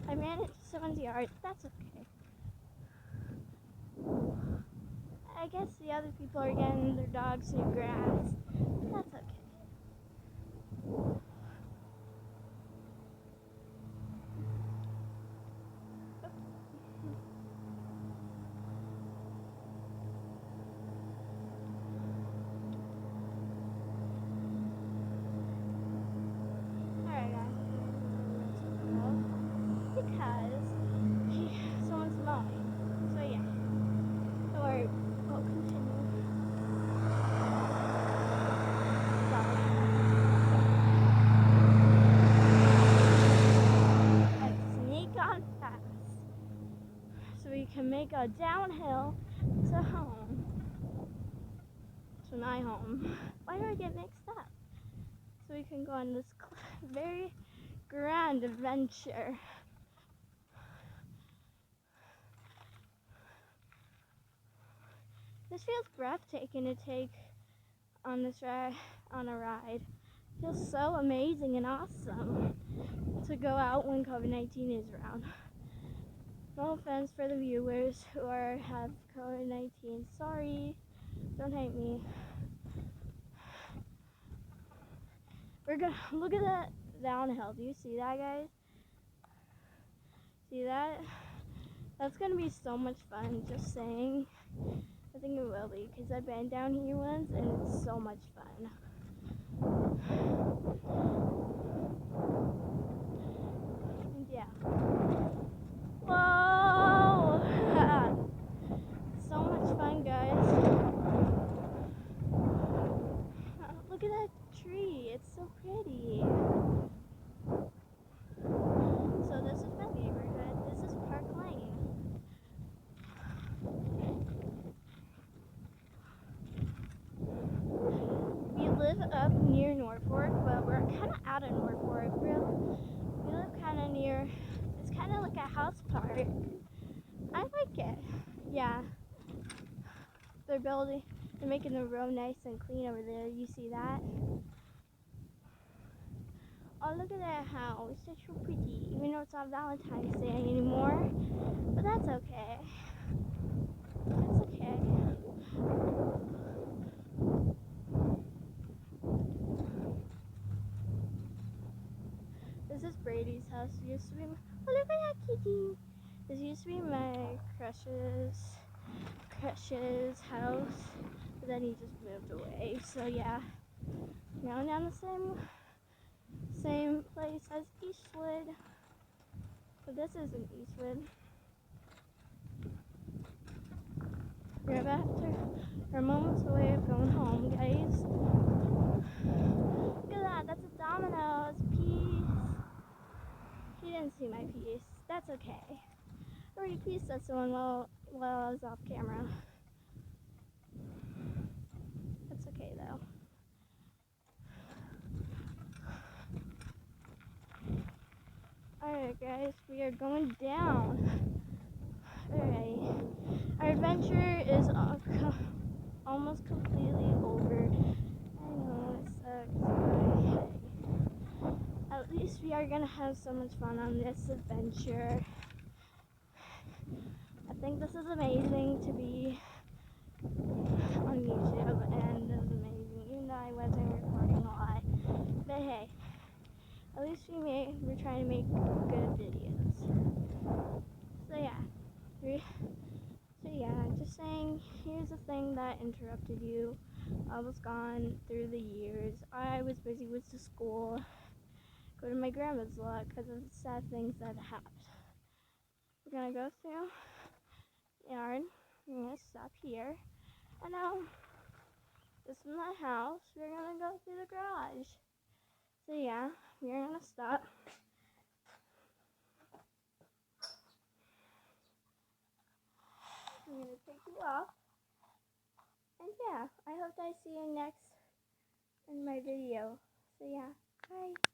I ran into someone's yard. That's okay. I guess the other people are getting their dogs new grass. That's okay. Alright guys, because someone's mowing. So yeah. Don't worry, we'll continue. Let's sneak on fast so we can make a downhill to home. To my home. Why do I get mixed up? So we can go on this very grand adventure. This feels breathtaking to take on this ride, on a ride. It feels so amazing and awesome to go out when COVID-19 is around. No offense for the viewers who have COVID-19. Sorry, don't hate me. We're gonna look at that downhill. Do you see that, guys? See that? That's gonna be so much fun. Just saying. I think it will be because I've been down here once and it's so much fun. And yeah. Whoa! So much fun, guys. Look at that tree. It's so pretty. So this is my neighborhood. This is Park Lane. We live up near Norfolk, but we're kind of out of Norfolk. We live kind of near, it's kind of like a house park. I like it. Yeah. They're making the road nice and clean over there. You see that? Oh, look at that house. It's so pretty. Even though it's not Valentine's Day anymore. But that's okay. That's okay. This is Brady's house. It used to be oh, look at that kitty. This used to be my crush's house. But then he just moved away. So yeah. Now I'm on the same place as Eastwood. But this isn't Eastwood. We're moments away of going home, guys. Look at that, that's a Domino's piece. He didn't see my piece. That's okay. I already pieced that someone while I was off camera. That's okay though. Alright guys, we are going down. Alright. Our adventure is almost completely over. I know it sucks, but hey. At least we are gonna have so much fun on this adventure. I think this is amazing to be on YouTube, and this is amazing, even though I wasn't recording a lot. But hey, at least we're trying to make good videos. So yeah, just saying, here's the thing that interrupted you. I was gone through the years. I was busy with the school. Go to my grandma's lot because of the sad things that happened. We're gonna go through the yard. We're gonna stop here. And now, this is my house. We're gonna go through the garage. So yeah, we're gonna stop. I'm gonna take you off. And yeah, I hope I see you next in my video. So yeah, bye.